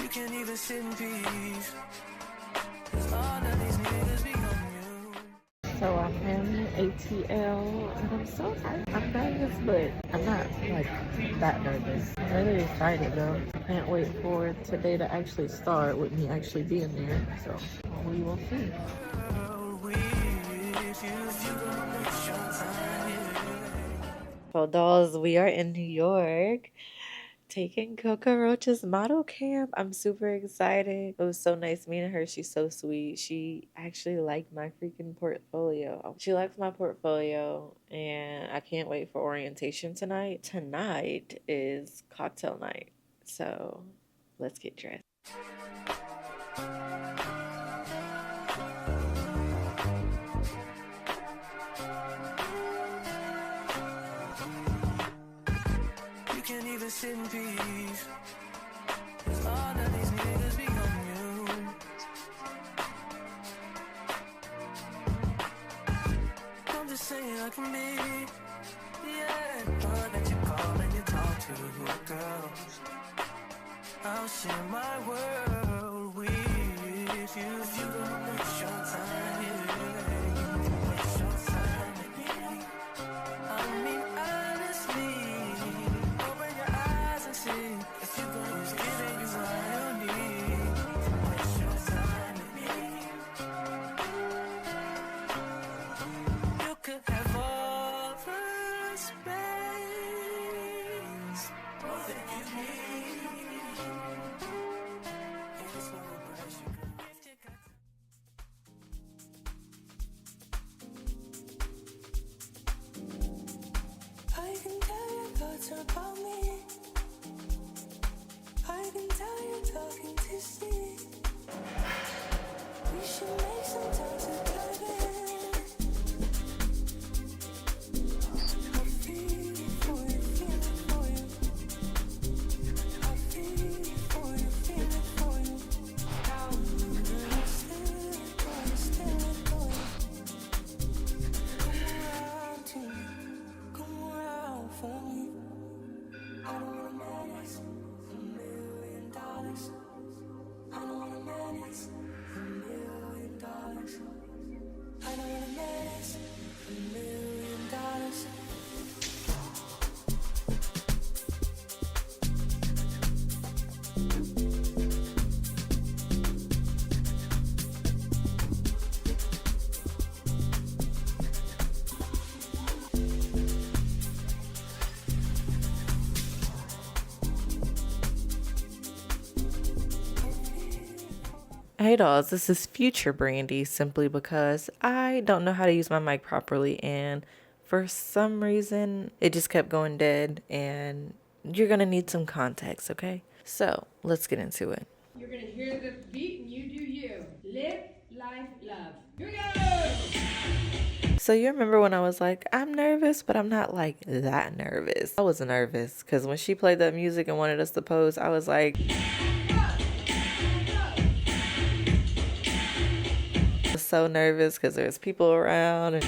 You can't even sit in peace. 'Cause all of these niggas be on you. So I'm in ATL and I'm so excited. I'm nervous, but I'm not like that nervous. I'm really excited though. Can't wait for today to actually start with me actually being there. So we will see. So dolls, we are in New York taking Coco Rocha's model camp. I'm super excited. It was so nice meeting her. She's so sweet. She actually liked my freaking portfolio. She likes my portfolio, and I can't wait for orientation tonight. Tonight is cocktail night, so let's get dressed. You can't even sit in peace. 'Cause all of these niggas be on you. I'm just saying I can be, yeah. But that you call and you talk to a girl. I'll share my world with you if you don't waste your time. Waste your time with me. I mean honestly. Open your eyes and see if you gonna use giving you what you need. Waste your time with me. You could have all the space, more than you need. If it's no price you can lift your cut. I can tell your thoughts about me. I can tell you're talking to see. We should make some time to dive in. I feel it for you, feel it for you. I feel it for you, feel it for you. I'm gonna steal it for you, steal it for you. Come around to me, come around for me. I don't wanna manage $1 million. I don't wanna manage $1 million. I don't wanna manage $1 million. Hey dolls, this is future Brandi simply because I don't know how to use my mic properly, and for some reason it just kept going dead, and you're gonna need some context, okay? So let's get into it. You're gonna hear the beat and you do you. Live, life, love. Here we go! So you remember when I was like, I'm nervous, but I'm not like that nervous. I was nervous because when she played that music and wanted us to pose, I was like, so nervous because there's people around, and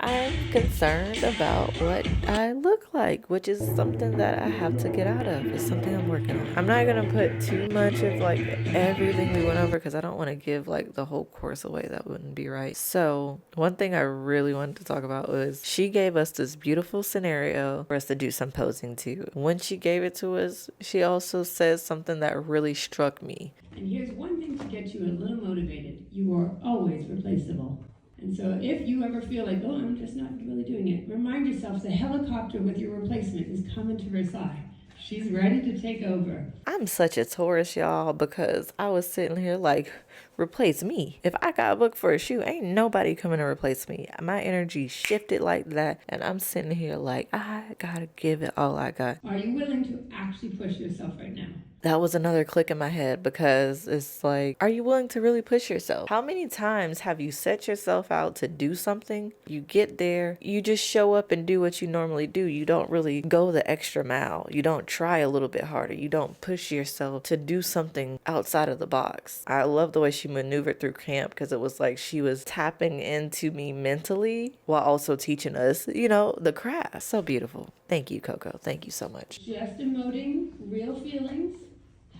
I'm concerned about what I look like, which is something that I have to get out of. It's something I'm working on. I'm not gonna put too much of like everything we went over because I don't want to give like the whole course away. That wouldn't be right. So one thing I really wanted to talk about was she gave us this beautiful scenario for us to do some posing to. When she gave it to us, she also says something that really struck me. And here's one thing to get you a little motivated. You are always replaceable. And so if you ever feel like, oh, I'm just not really doing it, remind yourself the helicopter with your replacement is coming to Versailles. She's ready to take over. I'm such a Taurus, y'all, because I was sitting here like, replace me. If I got booked for a shoot, ain't nobody coming to replace me. My energy shifted like that, and I'm sitting here like, I gotta give it all I got. Are you willing to actually push yourself right now? That was another click in my head because it's like, are you willing to really push yourself? How many times have you set yourself out to do something? You get there, you just show up and do what you normally do. You don't really go the extra mile. You don't try a little bit harder. You don't push yourself to do something outside of the box. I love the way way she maneuvered through camp, because it was like she was tapping into me mentally while also teaching us, you know, the craft. So beautiful. Thank you, Coco. Thank you so much. Just emoting real feelings.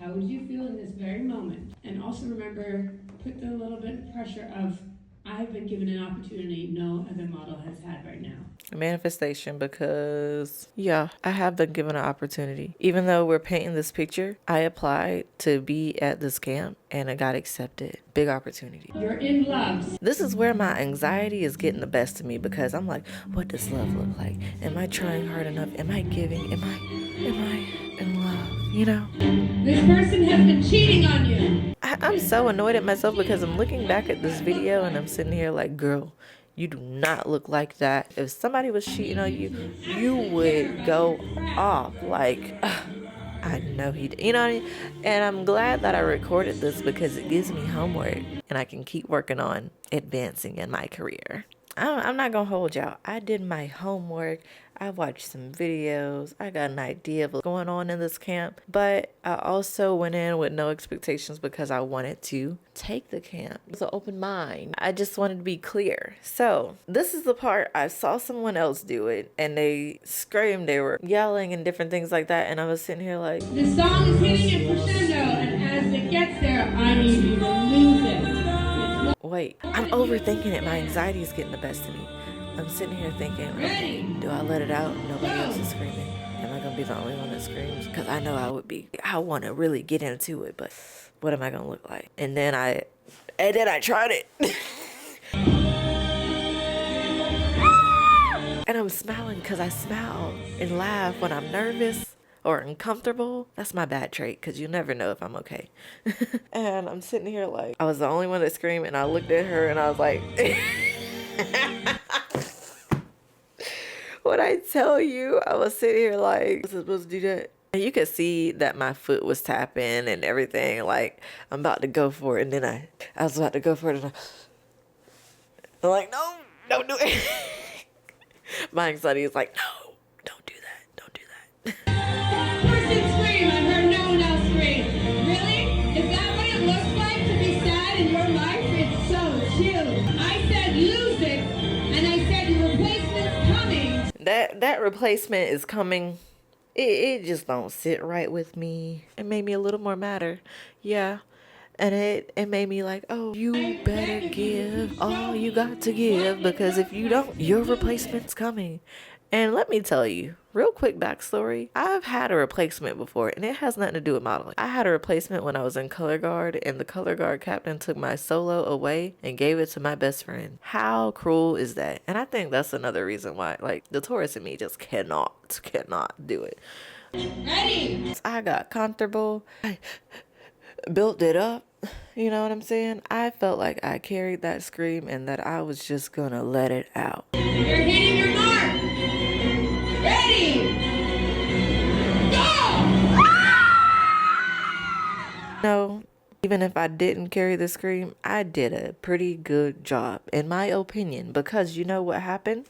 How would you feel in this very moment? And also remember, put the little bit of pressure of, I've been given an opportunity no other model has had right now. Manifestation, because yeah, I have been given an opportunity. Even though we're painting this picture, I applied to be at this camp and I got accepted. Big opportunity. You're in love. This is where my anxiety is getting the best of me, because I'm like, what does love look like? Am I trying hard enough? Am I giving? Am I in love? You know? This person has been cheating on you. I'm so annoyed at myself because I'm looking back at this video and I'm sitting here like, girl, you do not look like that. If somebody was cheating on you, you would go off. Like, I know he did. You know what I mean? And I'm glad that I recorded this because it gives me homework and I can keep working on advancing in my career. I'm not going to hold y'all. I did my homework. I watched some videos. I got an idea of what's going on in this camp. But I also went in with no expectations because I wanted to take the camp. It was an open mind. I just wanted to be clear. So this is the part I saw someone else do it and they screamed. They were yelling and different things like that. And I was sitting here like, the song is hitting a crescendo, and as it gets there, I need you to lose it. wait, I'm overthinking it. My anxiety is getting the best of me. I'm sitting here thinking, okay, do I let it out? Nobody else is screaming. Am I going to be the only one that screams? Because I know I would be. I want to really get into it, but what am I going to look like? And then I tried it. And I'm smiling because I smile and laugh when I'm nervous or uncomfortable. That's my bad trait, because you never know if I'm okay. And I'm sitting here like, I was the only one that screamed, and I looked at her and I was like, when I tell you, I was sitting here like, was I supposed to do that? And you could see that my foot was tapping and everything. Like, I'm about to go for it. And then I was about to go for it. And I'm like, no, don't do it. My anxiety is like, no, don't do that. Don't do that. Person scream. I've heard no one else scream. Really? Is that what it looks like to be sad in your life? It's so chill. I said lose it. And I said your replacement's coming. That replacement is coming. It just don't sit right with me. It made me a little more madder. Yeah. And it made me like, oh, you better give all you got to give, because if you don't, your replacement's coming. And let me tell you, real quick backstory. I've had a replacement before, and it has nothing to do with modeling. I had a replacement when I was in color guard, and the color guard captain took my solo away and gave it to my best friend. How cruel is that? And I think that's another reason why, like, the Taurus in me just cannot do it. Ready? I got comfortable. I built it up. You know what I'm saying? I felt like I carried that scream and that I was just gonna let it out. You're hitting your mark. Ready? Go! No, even if I didn't carry the scream, I did a pretty good job, in my opinion, because you know what happened?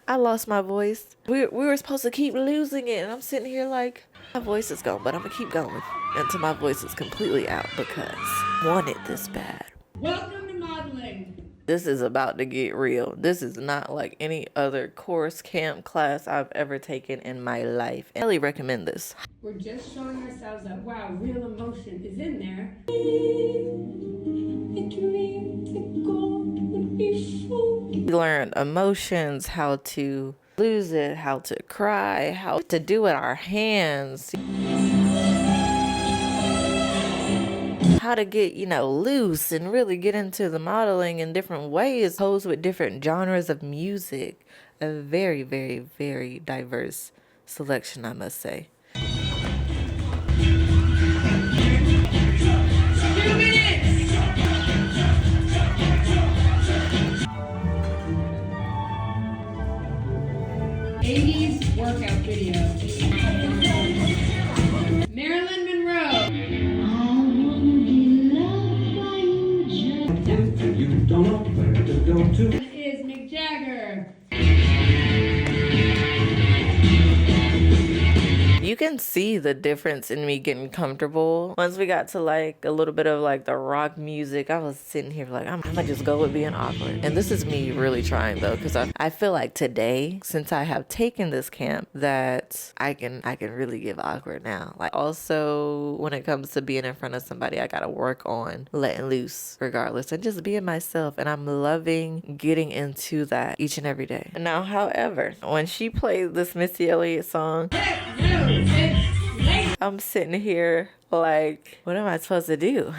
I lost my voice. We were supposed to keep losing it, and I'm sitting here like, my voice is gone, but I'm gonna keep going until my voice is completely out, because I want it this bad. Welcome to modeling. This is about to get real. This is not like any other course, camp, class I've ever taken in my life. I really recommend this. We're just showing ourselves that, wow, real emotion is in there. We learned emotions, how to lose it, how to cry, how to do it with our hands, how to get, loose and really get into the modeling in different ways, posed with different genres of music. A very, very, very diverse selection, I must say. 2 minutes. '80s workout video. Marilyn Monroe. You don't know where to go to. Is Mick Jagger. You can see the difference in me getting comfortable. Once we got to like a little bit of like the rock music, I was sitting here like, I'm gonna just go with being awkward. And this is me really trying though, because I feel like today, since I have taken this camp, that I can really give awkward now. Like also when it comes to being in front of somebody, I gotta work on letting loose regardless and just being myself. And I'm loving getting into that each and every day. Now, however, when she played this Missy Elliott song, I'm sitting here like, what am I supposed to do?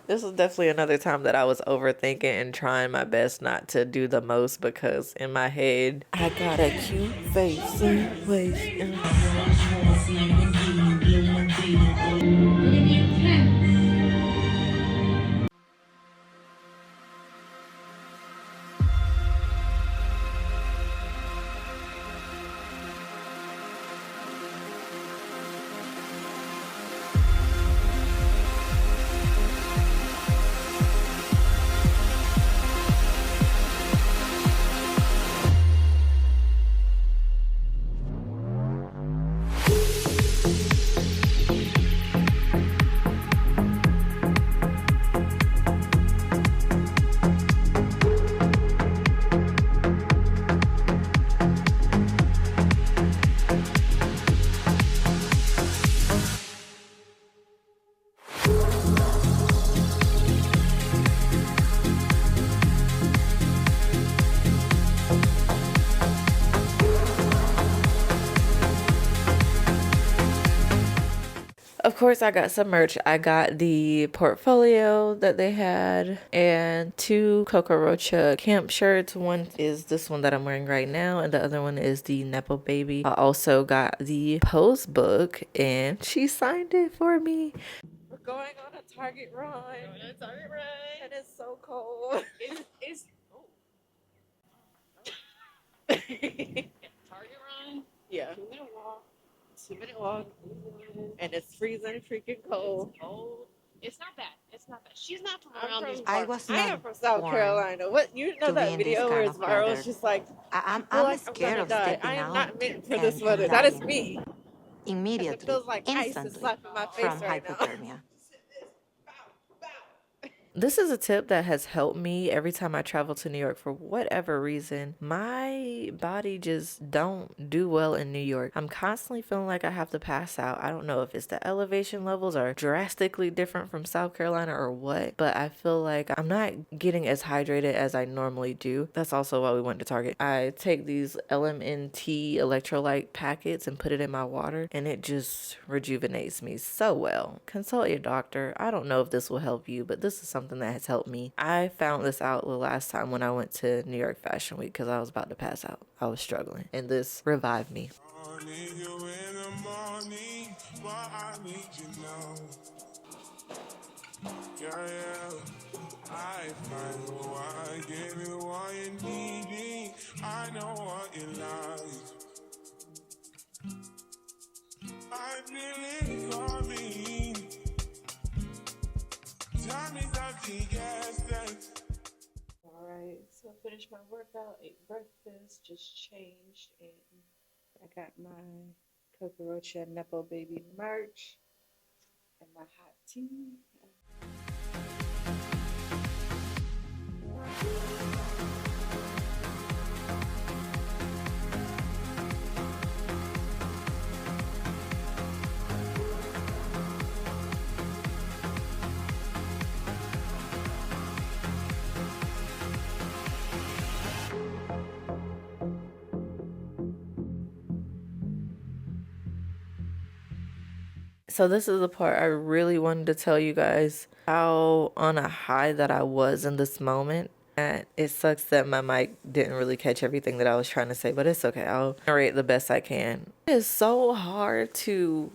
This was definitely another time that I was overthinking and trying my best not to do the most, because in my head, I got a cute face and waist. Of course, I got some merch. I got the portfolio that they had and 2 Coco Rocha camp shirts. One is this one that I'm wearing right now, and the other one is the Nepo Baby. I also got the Pose book, and she signed it for me. We're going on a Target run. It is so cold. It's Target run. Yeah. 2-minute walk. 2-minute walk. And it's freezing freaking cold. It's cold. It's not bad. It's not bad. She's not from I'm around from- these I parts. was I am not from South born Carolina. What, you know to be that in video this where kind it's of viral? weather. It's just like, I'm I'm scared of die. stepping I am out not meant for and, this weather. That is dying me. It immediately, feels like ice is instantly slapping my face from right now. hypothermia. This is a tip that has helped me every time I travel to New York for whatever reason. My body just don't do well in New York. I'm constantly feeling like I have to pass out. I don't know if it's the elevation levels are drastically different from South Carolina or what, but I feel like I'm not getting as hydrated as I normally do. That's also why we went to Target. I take these LMNT electrolyte packets and put it in my water, and it just rejuvenates me so well. Consult your doctor. I don't know if this will help you, but this is something that has helped me. I found this out the last time when I went to New York Fashion Week because I was about to pass out. I was struggling, and this revived me. I need you in the morning, but I need you now. Yeah. I find who I give you what you need. I know what you like. I feel it coming. Tell me something, yes, yes. Alright, so I finished my workout, ate breakfast, just changed, and I got my Coco Rocha Nepo Baby merch and my hot tea. So this is the part I really wanted to tell you guys how on a high that I was in this moment. And it sucks that my mic didn't really catch everything that I was trying to say, but it's okay. I'll narrate the best I can. It is so hard to...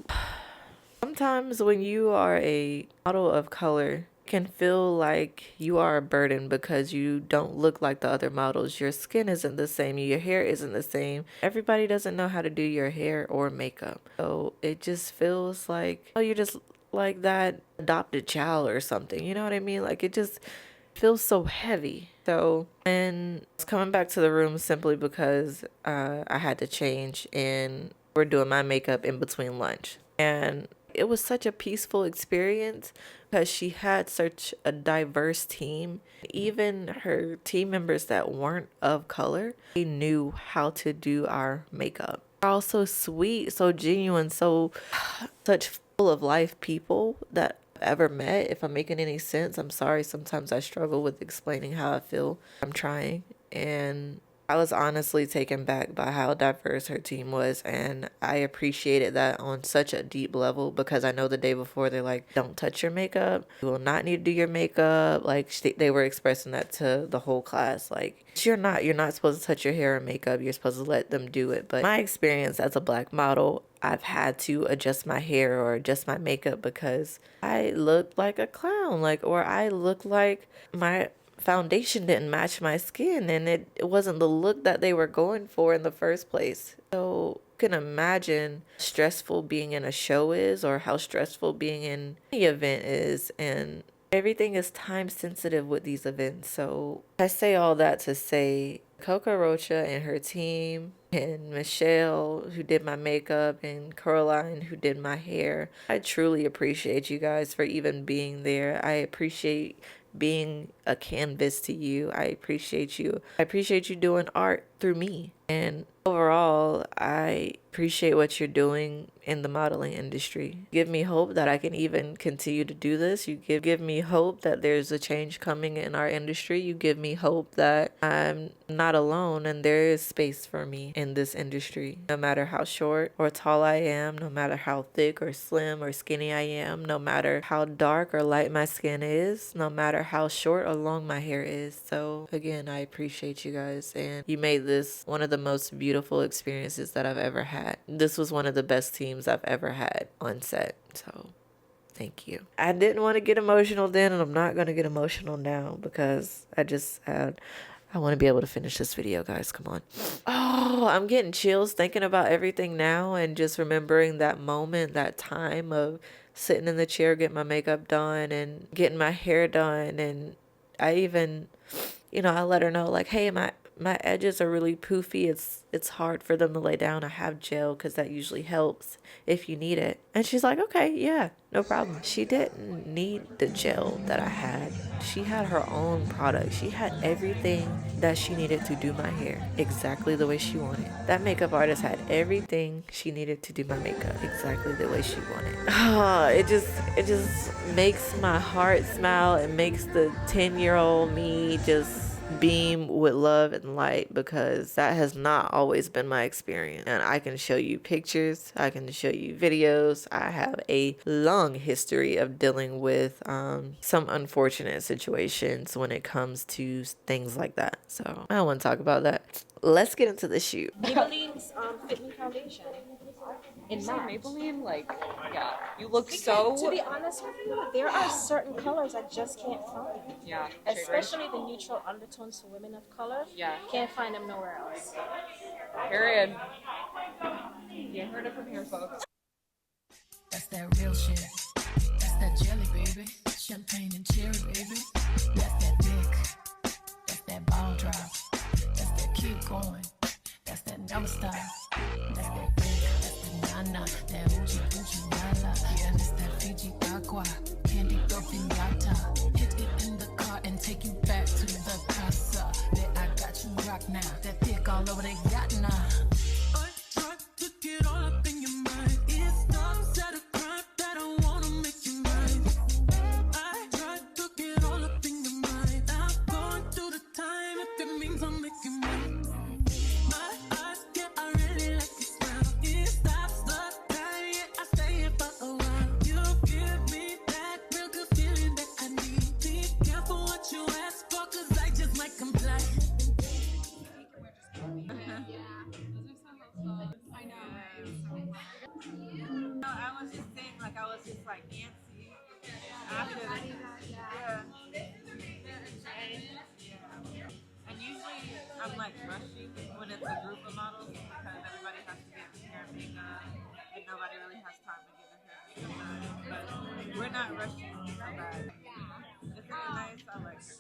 Sometimes when you are a model of color, it can feel like you are a burden because you don't look like the other models. Your skin isn't the same. Your hair isn't the same. Everybody doesn't know how to do your hair or makeup. So it just feels like, oh, you're just like that adopted child or something. You know what I mean? Like it just feels so heavy. So, and I was coming back to the room simply because I had to change and we're doing my makeup in between lunch. And it was such a peaceful experience because she had such a diverse team. Even her team members that weren't of color, they knew how to do our makeup. They're all so sweet, so genuine, so such full of life people that I've ever met. If I'm making any sense, I'm sorry. Sometimes I struggle with explaining how I feel. I'm trying. And I was honestly taken back by how diverse her team was, and I appreciated that on such a deep level because I know the day before they're like, don't touch your makeup. You will not need to do your makeup. Like they were expressing that to the whole class. Like, you're not supposed to touch your hair and makeup. You're supposed to let them do it. But my experience as a Black model, I've had to adjust my hair or adjust my makeup because I looked like a clown, or I looked like my foundation didn't match my skin, and it wasn't the look that they were going for in the first place. So you can imagine how stressful being in a show is, or how stressful being in any event is, and everything is time sensitive with these events. So I say all that to say Coco Rocha and her team, and Michelle, who did my makeup, and Caroline, who did my hair, I truly appreciate you guys for even being there. I appreciate being a canvas to you. I appreciate you. I appreciate you doing art through me. And overall, I appreciate what you're doing in the modeling industry. Give me hope that I can even continue to do this. You give me hope that there's a change coming in our industry. You give me hope that I'm not alone and there is space for me in this industry. No matter how short or tall I am, no matter how thick or slim or skinny I am, no matter how dark or light my skin is, no matter how short or long my hair is. So again, I appreciate you guys, and you made this one of the most beautiful experiences that I've ever had. This was one of the best teams I've ever had on set. So thank you. I didn't want to get emotional then, and I'm not going to get emotional now because I want to be able to finish this video, guys. Come on. Oh, I'm getting chills thinking about everything now and just remembering that moment, that time of sitting in the chair, getting my makeup done and getting my hair done. And I even, I let her know, like, hey, my edges are really poofy. It's hard for them to lay down. I have gel because that usually helps if you need it. And she's like, okay, yeah, no problem. She didn't need the gel that I had. She had her own product. She had everything that she needed to do my hair exactly the way she wanted. That makeup artist had everything she needed to do my makeup exactly the way she wanted. It just makes my heart smile. It makes the 10-year-old me just beam with love and light, because that has not always been my experience. And I can show you pictures, I can show you videos. I have a long history of dealing with some unfortunate situations when it comes to things like that. So I don't want to talk about that. Let's get into the shoot. Maybelline's Fit Me Foundation in March. Maybelline, yeah, you look Because, to be honest with you, there are certain colors I just can't find. Yeah, Especially the neutral undertones for women of color. Yeah. Can't find them nowhere else. Period. You heard it from here, folks. That's that real shit. That's that jelly, baby. Champagne and cherry, baby. That's that dick. That's that ball drop. That's that keep going. That's that never stop. That's that big. That's that nana. That Uchi Uchi Wala. Yeah, that's that Fiji Aqua. Candy go pinata. Hit it in the car and take you back to the casa. That I got you rock now. That thick all over the yacht now. I tried to get all up in your mind. It stops at a crime that I wanna make you mine. I tried to get all up in your mind. I'm going through the time if it means I'm making mine. My eyes, yeah, I really like your smile. It stops the time, yeah, I stay here for a while. You give me that real good feeling that I need. Be careful what you ask for, cause I just might comply. No, I was just saying, I was just antsy after the, yeah. And usually I'm rushing when it's a group of models because everybody has to get hair and makeup and nobody really has time to get their hair and makeup done. But we're not rushing so bad. It's really nice. I like her.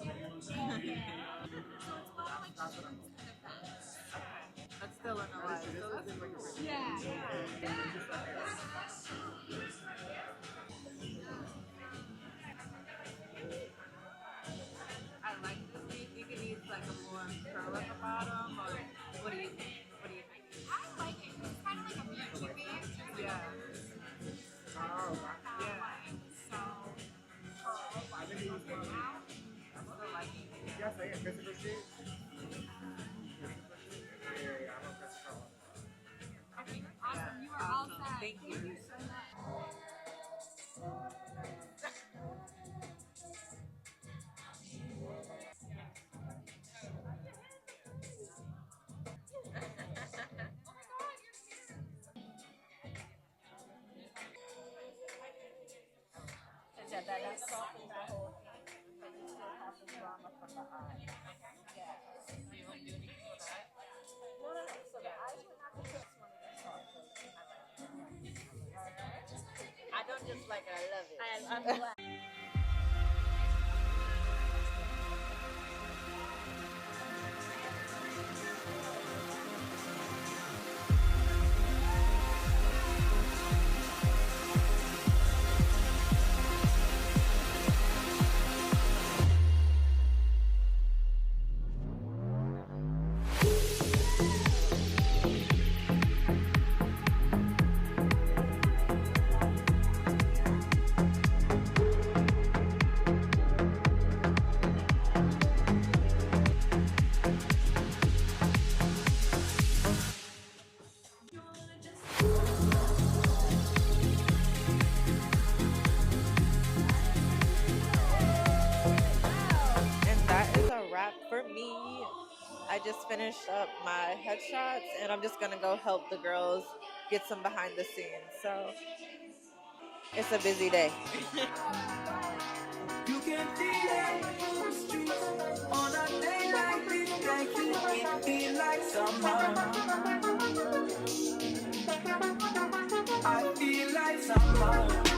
But still in a life. Yeah. Awesome. You are all set. Thank you. Yeah, that softens the whole thing because you still have the drama from the eye. Yeah. So you want to do anything with that? No. So the eyes were not the first one that I saw. So I like it. I don't just like it, I love it. I'm glad. And that is a wrap for me. I just finished up my headshots and I'm just gonna go help the girls get some behind the scenes. So it's a busy day. You can feel it on the streets on a day like this. Like it feel like summer. I feel like summer.